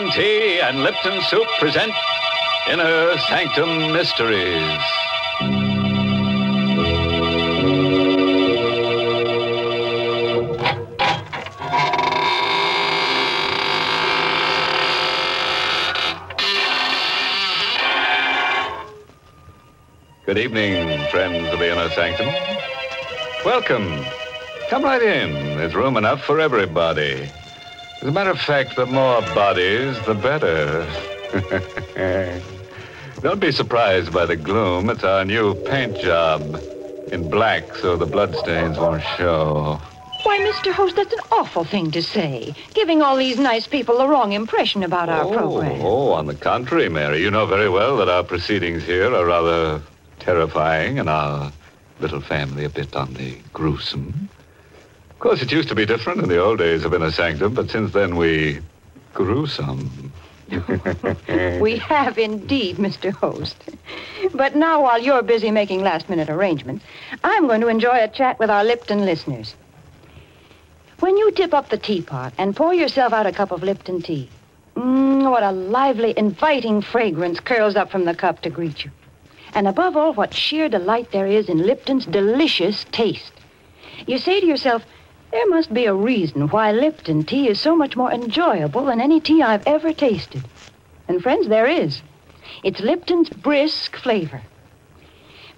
Lipton Tea and Lipton Soup present Inner Sanctum Mysteries. Good evening, friends of the Inner Sanctum. Welcome. Come right in. There's room enough for everybody. As a matter of fact, the more bodies, the better. Don't be surprised by the gloom. It's our new paint job. In black, so the bloodstains won't show. Why, Mr. Host, that's an awful thing to say. Giving all these nice people the wrong impression about our program. Oh, on the contrary, Mary. You know very well that our proceedings here are rather terrifying and our little family a bit on the gruesome. Of course, it used to be different in the old days of Inner Sanctum, but since then we grew some. We have indeed, Mr. Host. But now, while you're busy making last-minute arrangements, I'm going to enjoy a chat with our Lipton listeners. When you tip up the teapot and pour yourself out a cup of Lipton tea, what a lively, inviting fragrance curls up from the cup to greet you. And above all, what sheer delight there is in Lipton's delicious taste. You say to yourself, there must be a reason why Lipton tea is so much more enjoyable than any tea I've ever tasted. And friends, there is. It's Lipton's brisk flavor.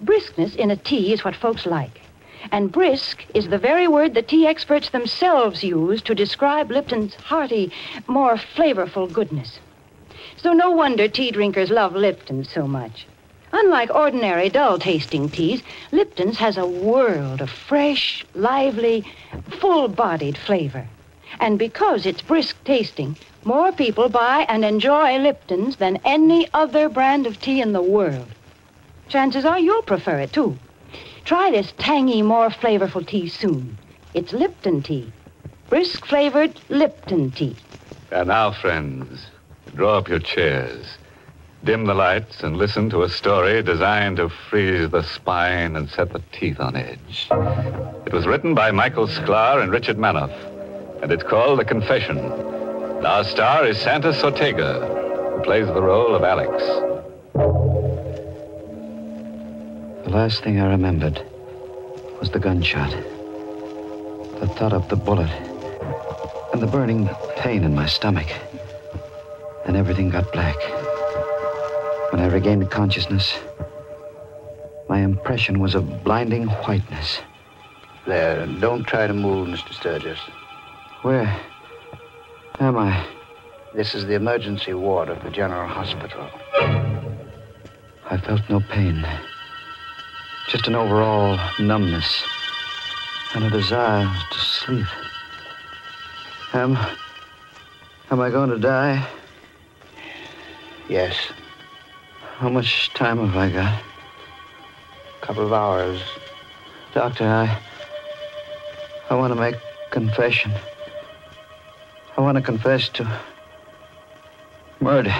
Briskness in a tea is what folks like. And brisk is the very word the tea experts themselves use to describe Lipton's hearty, more flavorful goodness. So no wonder tea drinkers love Lipton so much. Unlike ordinary, dull-tasting teas, Lipton's has a world of fresh, lively, full-bodied flavor. And because it's brisk-tasting, more people buy and enjoy Lipton's than any other brand of tea in the world. Chances are you'll prefer it, too. Try this tangy, more flavorful tea soon. It's Lipton tea. Brisk-flavored Lipton tea. And now, friends, draw up your chairs. Dim the lights and listen to a story designed to freeze the spine and set the teeth on edge. It was written by Michael Sklar and Richard Manoff, and it's called The Confession. And our star is Santos Ortega, who plays the role of Alex. The last thing I remembered was the gunshot, the thud of the bullet, and the burning pain in my stomach. And everything got black. When I regained consciousness, my impression was of blinding whiteness. There, don't try to move, Mr. Sturgis. Where am I? This is the emergency ward of the General Hospital. I felt no pain. Just an overall numbness and a desire to sleep. Am I going to die? Yes. How much time have I got? A couple of hours. Doctor, I want to make confession. I want to confess to murder.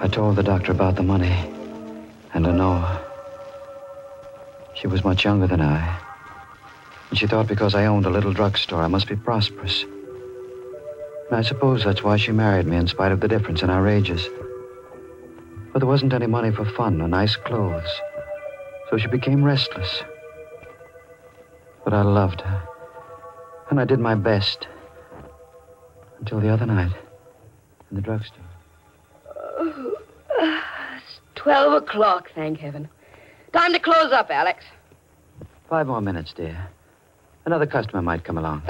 I told the doctor about the money and Lenore. She was much younger than I. And she thought because I owned a little drugstore, I must be prosperous. And I suppose that's why she married me in spite of the difference in our ages. But there wasn't any money for fun or nice clothes. So she became restless. But I loved her. And I did my best. Until the other night in the drugstore. Oh, it's 12 o'clock, thank heaven. Time to close up, Alex. 5 more minutes, dear. Another customer might come along.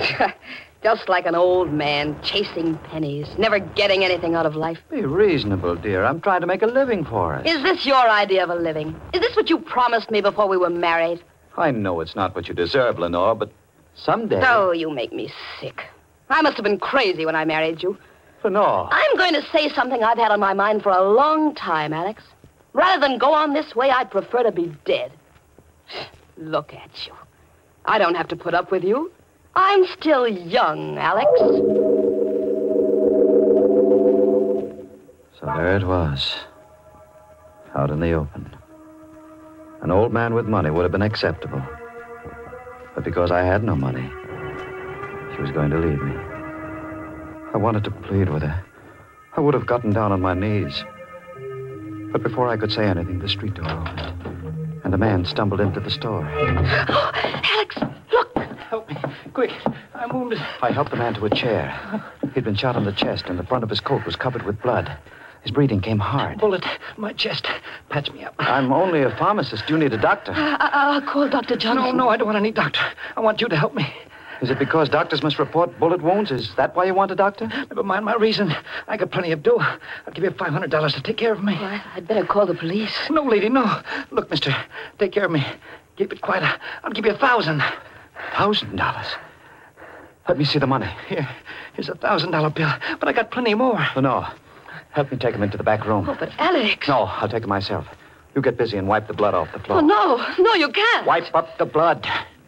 Just like an old man chasing pennies, never getting anything out of life. Be reasonable, dear. I'm trying to make a living for us. Is this your idea of a living? Is this what you promised me before we were married? I know it's not what you deserve, Lenore, but someday... Oh, you make me sick. I must have been crazy when I married you. Lenore. I'm going to say something I've had on my mind for a long time, Alex. Rather than go on this way, I'd prefer to be dead. Look at you. I don't have to put up with you. I'm still young, Alex. So there it was. Out in the open. An old man with money would have been acceptable. But because I had no money, she was going to leave me. I wanted to plead with her. I would have gotten down on my knees. But before I could say anything, the street door opened, and a man stumbled into the store. Oh, Alex, look! Help me. Quick. I'm wounded. I helped the man to a chair. He'd been shot in the chest, and the front of his coat was covered with blood. His breathing came hard. Bullet. My chest. Patch me up. I'm only a pharmacist. You need a doctor. I'll call Dr. Johnson. No, I don't want any doctor. I want you to help me. Is it because doctors must report bullet wounds? Is that why you want a doctor? Never mind my reason. I got plenty of dough. I'll give you $500 to take care of me. Well, I'd better call the police. No, lady, no. Look, mister, take care of me. Keep it quiet. I'll give you $1,000. $1,000? Let me see the money. Here's a $1,000 bill, but I got plenty more. No. Help me take him into the back room. Oh, but Alex. No, I'll take him myself. You get busy and wipe the blood off the floor. Oh, no, you can't. Wipe up the blood.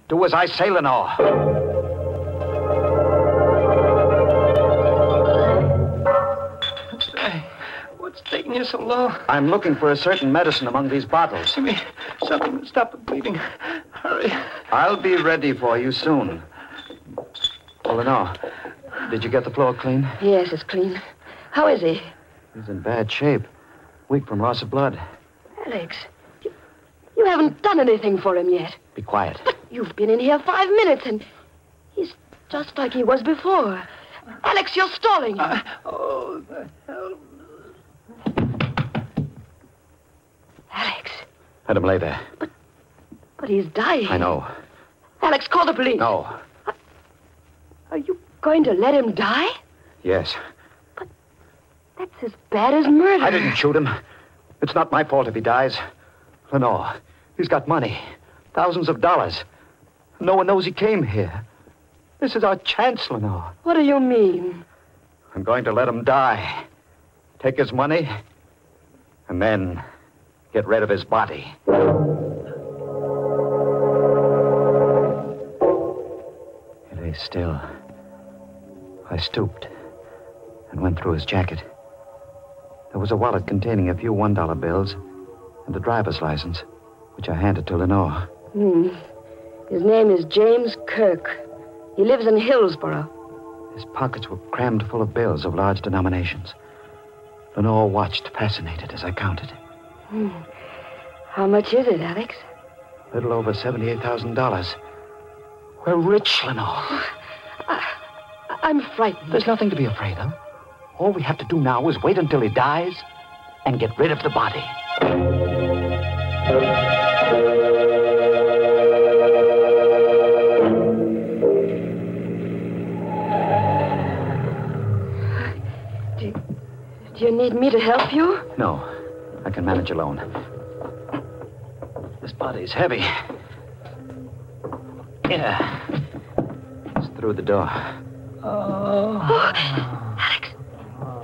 Do as I say, Lenore. What's taking you so long? I'm looking for a certain medicine among these bottles. Give me something to stop the bleeding. Hurry. I'll be ready for you soon. Oh, Lenore, did you get the floor clean? Yes, it's clean. How is he? He's in bad shape. Weak from loss of blood. Alex, you haven't done anything for him yet. Be quiet. But you've been in here 5 minutes, and he's just like he was before. Alex, you're stalling him. Oh, the hell. Alex. Let him lay there. But he's dying. I know. Alex, call the police. No. Are you going to let him die? Yes. That's as bad as murder. I didn't shoot him. It's not my fault if he dies. Lenore, he's got money. Thousands of dollars. No one knows he came here. This is our chance, Lenore. What do you mean? I'm going to let him die. Take his money, and then get rid of his body. He lay still. I stooped and went through his jacket. There was a wallet containing a few $1 bills and a driver's license, which I handed to Lenore. His name is James Kirk. He lives in Hillsborough. His pockets were crammed full of bills of large denominations. Lenore watched, fascinated, as I counted. How much is it, Alex? A little over $78,000. We're rich, Lenore. I'm frightened. There's nothing to be afraid of. All we have to do now is wait until he dies and get rid of the body. Do you need me to help you? No, I can manage alone. This body's heavy. Yeah. It's through the door. Oh, Alex,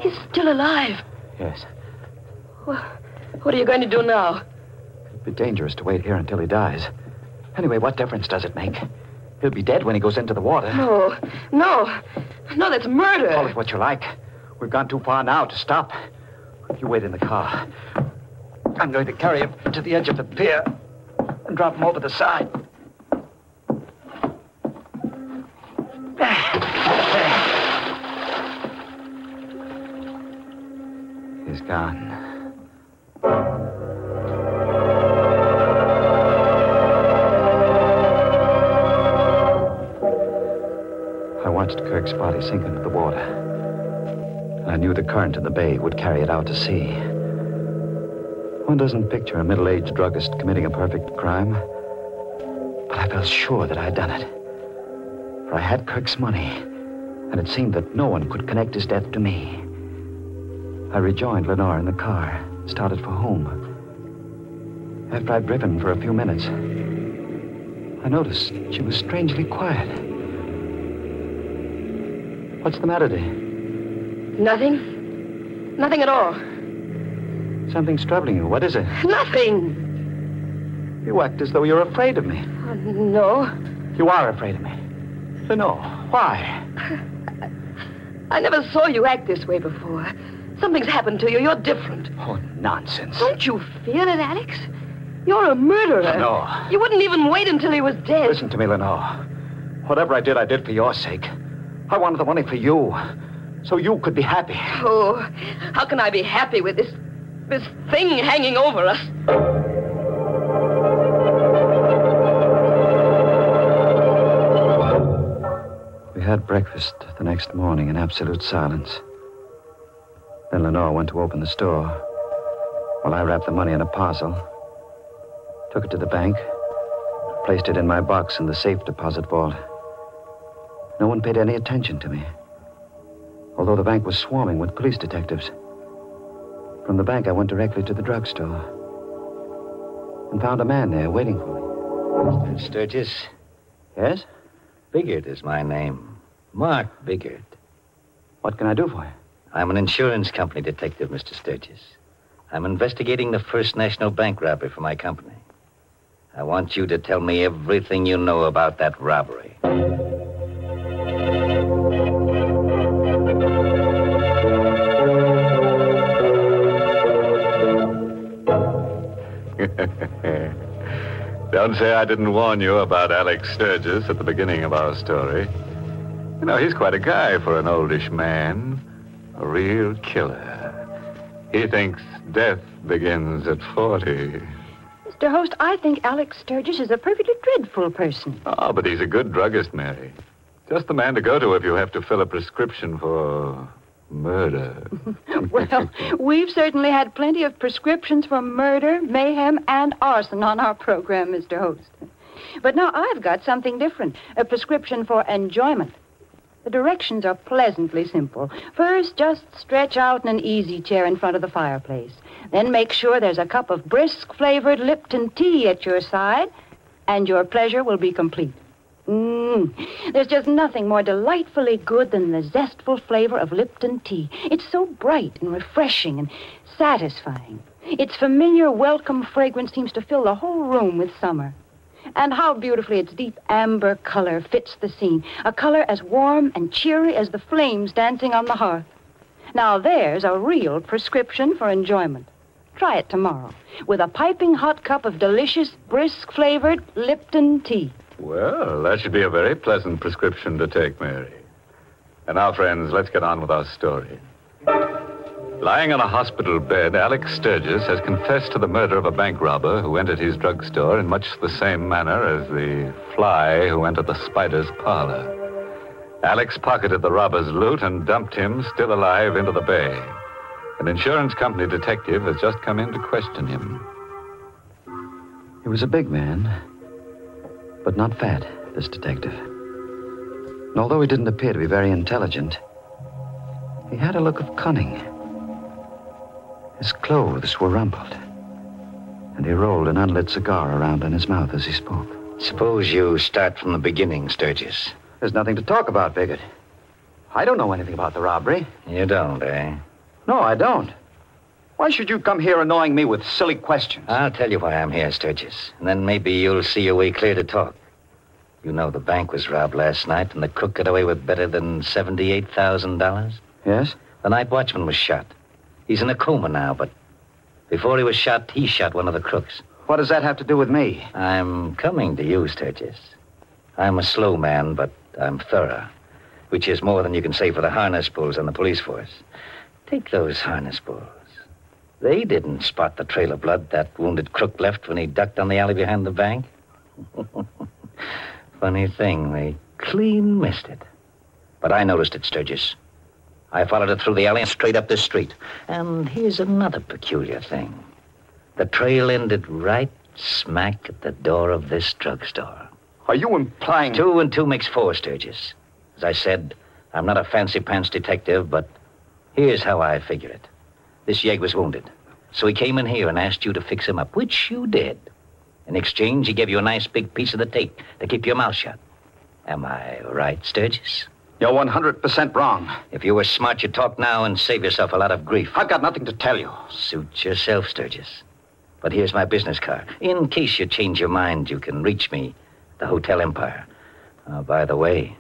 he's still alive. Yes. Well, what are you going to do now? It'd be dangerous to wait here until he dies. Anyway, what difference does it make? He'll be dead when he goes into the water. No, that's murder. Call it what you like. We've gone too far now to stop. You wait in the car. I'm going to carry him to the edge of the pier and drop him over the side. He's gone. I watched Kirk's body sink into the water. I knew the current in the bay would carry it out to sea. One doesn't picture a middle-aged druggist committing a perfect crime. But I felt sure that I had done it. For I had Kirk's money, and it seemed that no one could connect his death to me. I rejoined Lenore in the car, and started for home. After I'd driven for a few minutes, I noticed she was strangely quiet. What's the matter, dear? Nothing. Nothing at all. Something's troubling you. What is it? Nothing. You act as though you're afraid of me. No. You are afraid of me. Lenore, why? I never saw you act this way before. Something's happened to you. You're different. Oh, nonsense. Don't you feel it, Alex? You're a murderer. No. You wouldn't even wait until he was dead. Listen to me, Lenore. Whatever I did for your sake. I wanted the money for you, so you could be happy. Oh, how can I be happy with this thing hanging over us? We had breakfast the next morning in absolute silence. Then Lenore went to open the store, while I wrapped the money in a parcel, took it to the bank, placed it in my box in the safe deposit vault. No one paid any attention to me, although the bank was swarming with police detectives. From the bank, I went directly to the drugstore and found a man there waiting for me. Sturgis? Yes? Biggert is my name. Mark Biggert. What can I do for you? I'm an insurance company detective, Mr. Sturgis. I'm investigating the First National Bank robbery for my company. I want you to tell me everything you know about that robbery. Don't say I didn't warn you about Alex Sturgis at the beginning of our story. You know, he's quite a guy for an oldish man. A real killer. He thinks death begins at 40. Mr. Host, I think Alex Sturgis is a perfectly dreadful person. Oh, but he's a good druggist, Mary. Just the man to go to if you have to fill a prescription for murder. Well, we've certainly had plenty of prescriptions for murder, mayhem, and arson on our program, Mr. Host. But now I've got something different, a prescription for enjoyment. The directions are pleasantly simple. First, just stretch out in an easy chair in front of the fireplace. Then make sure there's a cup of brisk-flavored Lipton tea at your side, and your pleasure will be complete. There's just nothing more delightfully good than the zestful flavor of Lipton tea. It's so bright and refreshing and satisfying. Its familiar, welcome fragrance seems to fill the whole room with summer. And how beautifully its deep amber color fits the scene. A color as warm and cheery as the flames dancing on the hearth. Now there's a real prescription for enjoyment. Try it tomorrow with a piping hot cup of delicious, brisk-flavored Lipton tea. Well, that should be a very pleasant prescription to take, Mary. And now, friends, let's get on with our story. Lying on a hospital bed, Alex Sturgis has confessed to the murder of a bank robber who entered his drugstore in much the same manner as the fly who entered the spider's parlor. Alex pocketed the robber's loot and dumped him, still alive, into the bay. An insurance company detective has just come in to question him. He was a big man, but not fat, this detective. And although he didn't appear to be very intelligent, he had a look of cunning. His clothes were rumpled, and he rolled an unlit cigar around in his mouth as he spoke. Suppose you start from the beginning, Sturgis. There's nothing to talk about, Biggert. I don't know anything about the robbery. You don't, eh? No, I don't. Why should you come here annoying me with silly questions? I'll tell you why I'm here, Sturgis, and then maybe you'll see your way clear to talk. You know the bank was robbed last night, and the crook got away with better than $78,000. Yes? The night watchman was shot. He's in a coma now, but before he was shot, he shot one of the crooks. What does that have to do with me? I'm coming to you, Sturgis. I'm a slow man, but I'm thorough, which is more than you can say for the harness bulls on the police force. Take those harness bulls. They didn't spot the trail of blood that wounded crook left when he ducked on the alley behind the bank. Funny thing, they clean missed it. But I noticed it, Sturgis. I followed it through the alley and straight up this street. And here's another peculiar thing. The trail ended right smack at the door of this drugstore. Are you implying... 2 and 2 makes 4, Sturgis. As I said, I'm not a fancy-pants detective, but here's how I figure it. This yegg was wounded, so he came in here and asked you to fix him up, which you did. In exchange, he gave you a nice big piece of the tape to keep your mouth shut. Am I right, Sturgis? You're 100% wrong. If you were smart, you'd talk now and save yourself a lot of grief. I've got nothing to tell you. Suit yourself, Sturgis. But here's my business card. In case you change your mind, you can reach me at the Hotel Empire. By the way,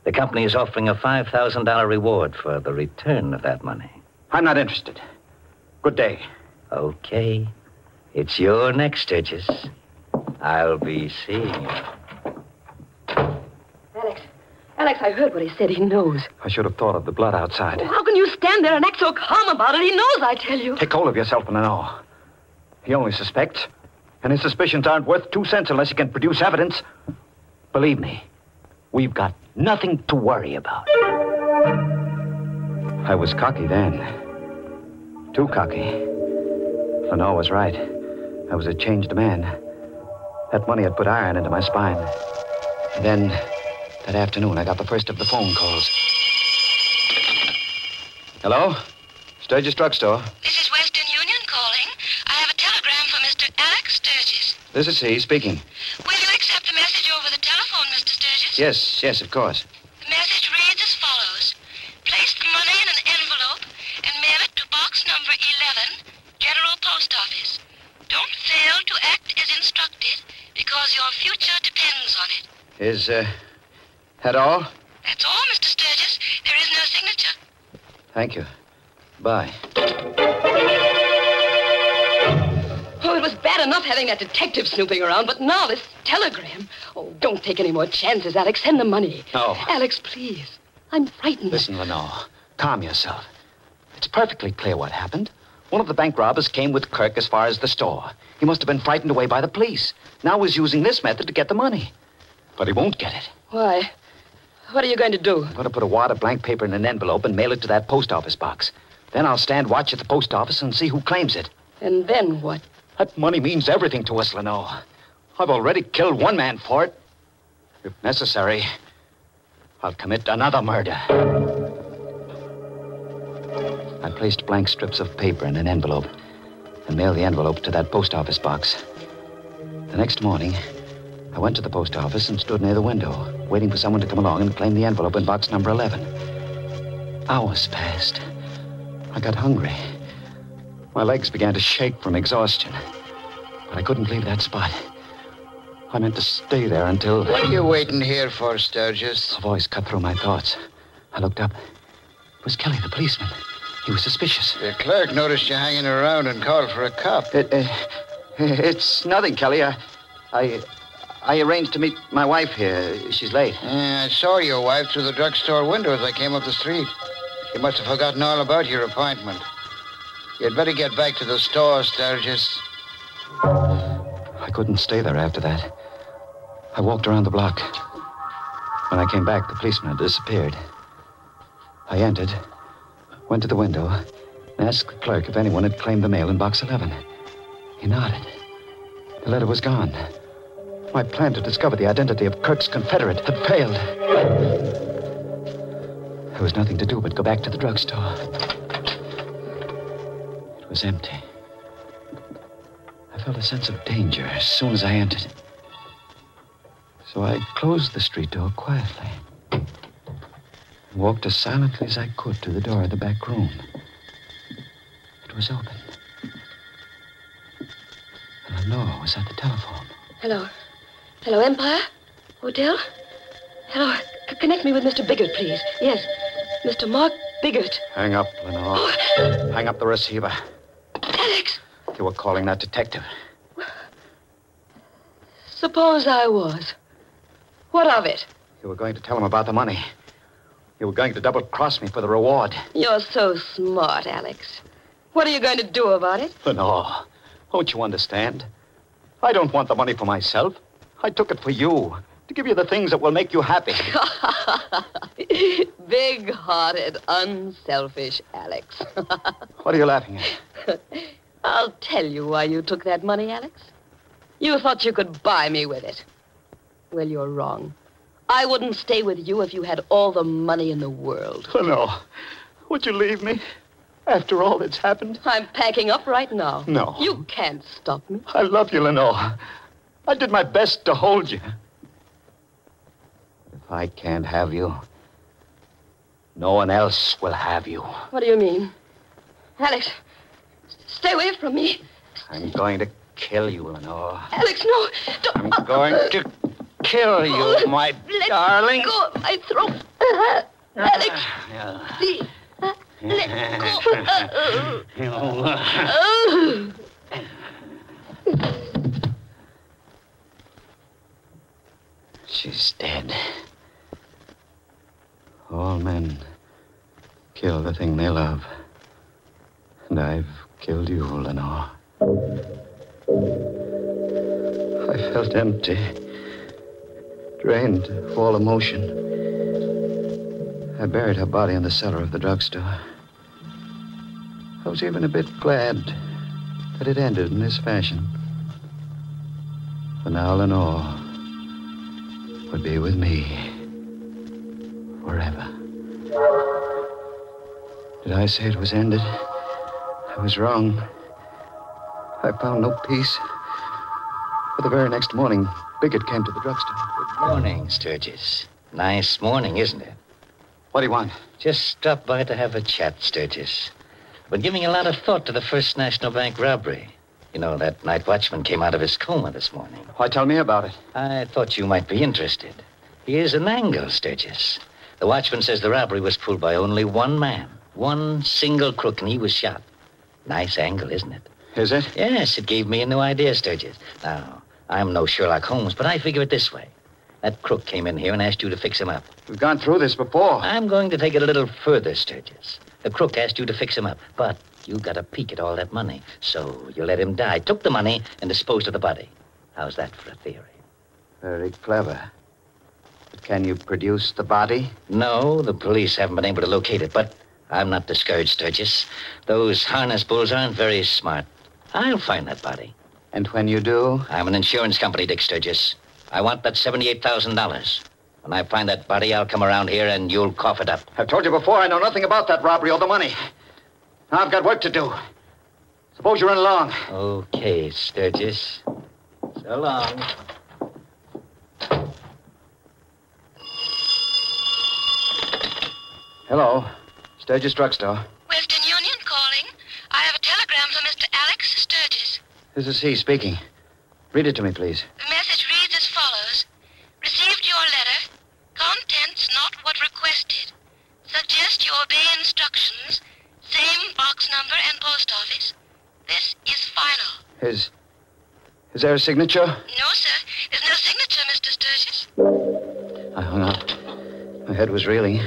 the company is offering a $5,000 reward for the return of that money. I'm not interested. Good day. Okay. It's your next, Sturgis. I'll be seeing you. Alex, I heard what he said. He knows. I should have thought of the blood outside. How can you stand there and act so calm about it? He knows, I tell you. Take hold of yourself, Lenore. He only suspects, and his suspicions aren't worth 2 cents unless he can produce evidence. Believe me, we've got nothing to worry about. I was cocky then. Too cocky. Lenore was right. I was a changed man. That money had put iron into my spine. And then, that afternoon, I got the first of the phone calls. Hello? Sturgis Drugstore. This is Western Union calling. I have a telegram for Mr. Alex Sturgis. This is he speaking. Will you accept the message over the telephone, Mr. Sturgis? Yes, of course. The message reads as follows. Place the money in an envelope and mail it to box number 11, General Post Office. Don't fail to act as instructed because your future depends on it. Is, that all? That's all, Mr. Sturgis. There is no signature. Thank you. Bye. Oh, it was bad enough having that detective snooping around, but now this telegram. Oh, don't take any more chances, Alex. Send the money. No. Alex, please. I'm frightened. Listen, Lenore. Calm yourself. It's perfectly clear what happened. One of the bank robbers came with Kirk as far as the store. He must have been frightened away by the police. Now he's using this method to get the money. But he won't get it. Why? What are you going to do? I'm going to put a wad of blank paper in an envelope and mail it to that post office box. Then I'll stand watch at the post office and see who claims it. And then what? That money means everything to us, Lenore. I've already killed one man for it. If necessary, I'll commit another murder. I placed blank strips of paper in an envelope and mailed the envelope to that post office box. The next morning, I went to the post office and stood near the window, waiting for someone to come along and claim the envelope in box number 11. Hours passed. I got hungry. My legs began to shake from exhaustion. But I couldn't leave that spot. I meant to stay there until... What are you waiting here for, Sturgis? A voice cut through my thoughts. I looked up. It was Kelly, the policeman. He was suspicious. The clerk noticed you hanging around and called for a cop. It's nothing, Kelly. I arranged to meet my wife here. She's late. I saw your wife through the drugstore window as I came up the street. She must have forgotten all about your appointment. You'd better get back to the store, Sturgis. I couldn't stay there after that. I walked around the block. When I came back, the policeman had disappeared. I entered, went to the window, and asked the clerk if anyone had claimed the mail in box 11. He nodded. The letter was gone. My plan to discover the identity of Kirk's confederate had failed. There was nothing to do but go back to the drugstore. It was empty. I felt a sense of danger as soon as I entered. So I closed the street door quietly and walked as silently as I could to the door of the back room. It was open. And Lenore was at the telephone. Hello. Hello, Empire? Hotel? Hello. Connect me with Mr. Biggert, please. Yes. Mr. Mark Biggert. Hang up, Lenore. Hang up the receiver. Alex! You were calling that detective. Suppose I was. What of it? You were going to tell him about the money. You were going to double-cross me for the reward. You're so smart, Alex. What are you going to do about it? Lenore, don't you understand? I don't want the money for myself. I took it for you, to give you the things that will make you happy. Big-hearted, unselfish Alex. What are you laughing at? I'll tell you why you took that money, Alex. You thought you could buy me with it. Well, you're wrong. I wouldn't stay with you if you had all the money in the world. Lenore, would you leave me after all that's happened? I'm packing up right now. No. You can't stop me. I love you, Lenore. I did my best to hold you. If I can't have you, no one else will have you. What do you mean? Alex, stay away from me. I'm going to kill you, Lenore. Alex, no. Don't. I'm going to kill you, my darling. Let go of my throat. Alex, please. Let go. She's dead. men kill the thing they love. And I've killed you, Lenore. I felt empty, drained of all emotion. I buried her body in the cellar of the drugstore. I was even a bit glad that it ended in this fashion. For now, Lenore would be with me forever. Did I say it was ended? I was wrong. I found no peace. For the very next morning, Bigot came to the drugstore. Good morning, Sturgis. Nice morning, isn't it? What do you want? Just stopped by to have a chat, Sturgis. Been giving a lot of thought to the First National Bank robbery. You know, that night watchman came out of his coma this morning. Why, tell me about it. I thought you might be interested. Here's an angle, Sturgis. The watchman says the robbery was pulled by only one man. One single crook, and he was shot. Nice angle, isn't it? Is it? Yes, it gave me a new idea, Sturgis. Now, I'm no Sherlock Holmes, but I figure it this way. That crook came in here and asked you to fix him up. We've gone through this before. I'm going to take it a little further, Sturgis. The crook asked you to fix him up, but you got a peek at all that money. So you let him die, took the money, and disposed of the body. How's that for a theory? Very clever. But can you produce the body? No, the police haven't been able to locate it, but I'm not discouraged, Sturgis. Those harness bulls aren't very smart. I'll find that body. And when you do? I'm an insurance company, Dick Sturgis. I want that $78,000. When I find that body, I'll come around here and you'll cough it up. I've told you before I know nothing about that robbery or the money. Now I've got work to do. Suppose you run along. Okay, Sturgis. So long. Hello. Sturgis Drugstore. Western Union calling. I have a telegram from Mr. Alex Sturgis. This is he speaking. Read it to me, please. The message reads as follows. Received your letter. Contents not what requested. Suggest you obey instructions. Same box number and post office. This is final. Is there a signature? No, sir. There's no signature, Mr. Sturgis. I hung up. My head was reeling.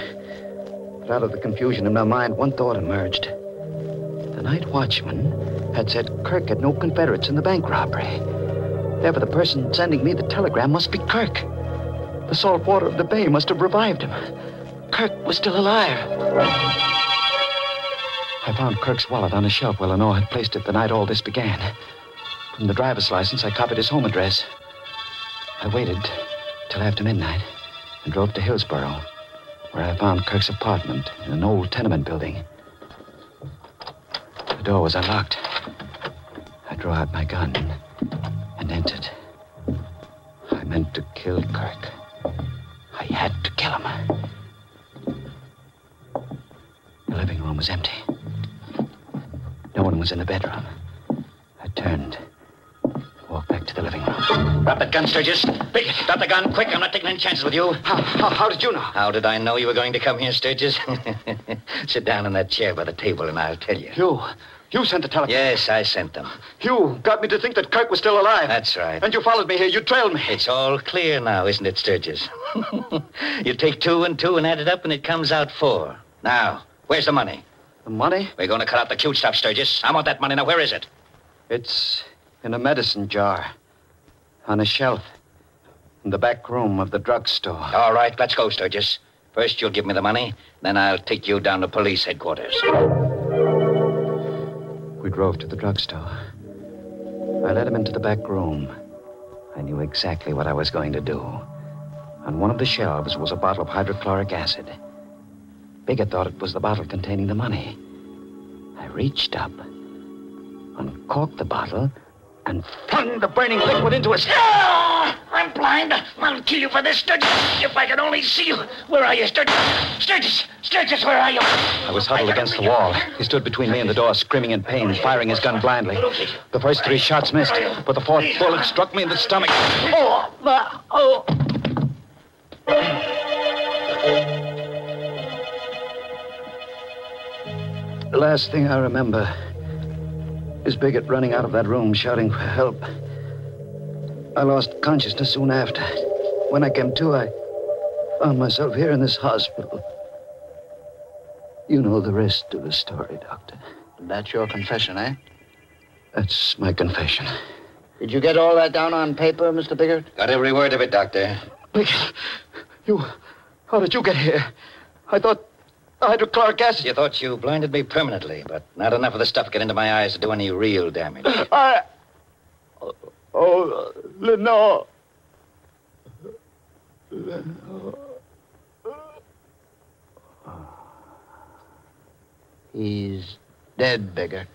But out of the confusion in my mind, one thought emerged. The night watchman had said Kirk had no Confederates in the bank robbery. Therefore, the person sending me the telegram must be Kirk. The salt water of the bay must have revived him. Kirk was still alive. I found Kirk's wallet on a shelf where Lenore had placed it the night all this began. From the driver's license, I copied his home address. I waited till after midnight and drove to Hillsborough, where I found Kirk's apartment in an old tenement building. The door was unlocked. I drew out my gun and entered. I meant to kill Kirk. I had to kill him. The living room was empty. No one was in the bedroom. I turned, walked back to the living room. Drop that gun, Sturgis. Bigot, drop the gun, quick. I'm not taking any chances with you. How did you know? How did I know you were going to come here, Sturgis? Sit down in that chair by the table and I'll tell you. You sent the telegram? Yes, I sent them. You got me to think that Kirk was still alive. That's right. And you followed me here. You trailed me. It's all clear now, isn't it, Sturgis? You take 2 and 2 and add it up and it comes out 4. Now, where's the money? The money? We're going to cut out the cute stuff, Sturgis. I want that money. Now, where is it? It's in a medicine jar. On a shelf. In the back room of the drugstore. All right, let's go, Sturgis. First, you'll give me the money. Then I'll take you down to police headquarters. We drove to the drugstore. I led him into the back room. I knew exactly what I was going to do. On one of the shelves was a bottle of hydrochloric acid. Bigot thought it was the bottle containing the money. I reached up, uncorked the bottle, and flung the burning liquid into his... Ah! I'm blind. I'll kill you for this, Sturgis. If I could only see you. Where are you, Sturgis? Sturgis, where are you? I was huddled against the wall. He stood between me and the door, screaming in pain, firing his gun blindly. The first 3 shots missed, but the 4th bullet struck me in the stomach. The last thing I remember is Bigot running out of that room, shouting for help. I lost consciousness soon after. When I came to, I found myself here in this hospital, You know the rest of the story, Doctor. That's your confession, eh? That's my confession. Did you get all that down on paper, Mr. Biggert? Got every word of it, Doctor. Biggert, how did you get here? I thought hydrochloric acid. You thought you blinded me permanently, but not enough of the stuff got into my eyes to do any real damage. Lenore. He's dead, Biggert.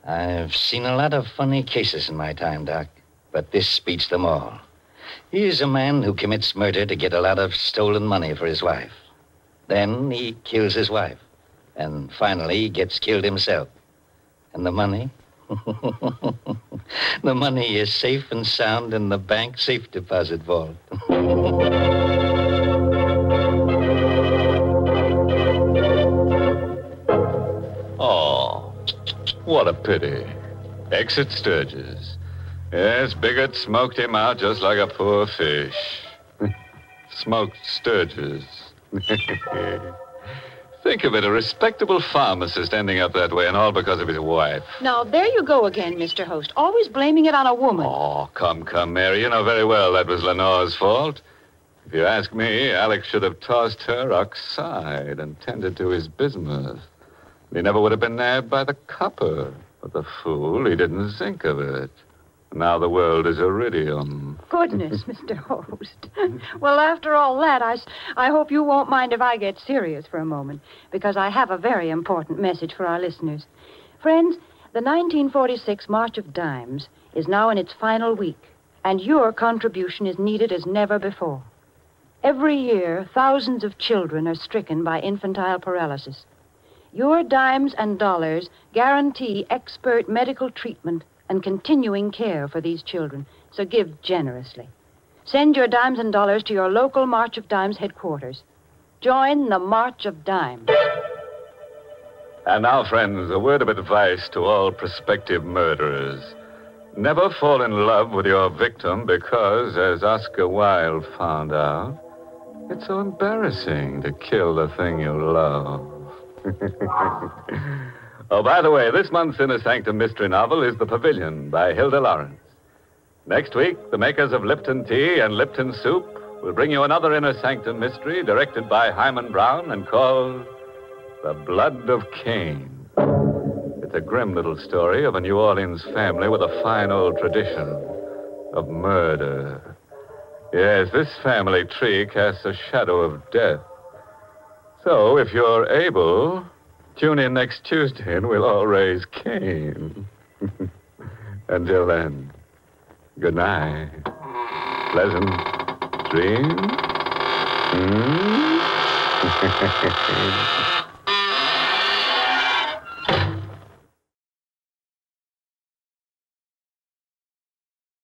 I've seen a lot of funny cases in my time, Doc, but this beats them all. He's a man who commits murder to get a lot of stolen money for his wife. Then he kills his wife. And finally, he gets killed himself. And the money? The money is safe and sound in the bank safe deposit vault. Oh, what a pity. Exit Sturgis. Yes, Biggert smoked him out just like a poor fish. Smoked Sturgis. Think of it, a respectable pharmacist ending up that way, and all because of his wife. Now, there you go again, Mr. Host. Always blaming it on a woman. Oh, come, Mary. You know very well that was Lenore's fault. If you ask me, Alex should have tossed her aside and tended to his business. He never would have been nabbed by the copper. But the fool, he didn't think of it. Now the world is iridium. Goodness, Mr. Host. Well, after all that, I hope you won't mind if I get serious for a moment, because I have a very important message for our listeners. Friends, the 1946 March of Dimes is now in its final week, and your contribution is needed as never before. Every year, thousands of children are stricken by infantile paralysis. Your dimes and dollars guarantee expert medical treatment and continuing care for these children, so give generously. Send your dimes and dollars to your local March of Dimes headquarters. Join the March of Dimes. And now, friends, a word of advice to all prospective murderers. Never fall in love with your victim because, as Oscar Wilde found out, it's so embarrassing to kill the thing you love. Oh, by the way, this month's Inner Sanctum mystery novel is The Pavilion by Hilda Lawrence. Next week, the makers of Lipton Tea and Lipton Soup will bring you another Inner Sanctum mystery directed by Himan Brown and called The Blood of Cain. It's a grim little story of a New Orleans family with a fine old tradition of murder. Yes, this family tree casts a shadow of death. So, if you're able, tune in next Tuesday and we'll all raise Cain. Until then, good night. Pleasant dreams.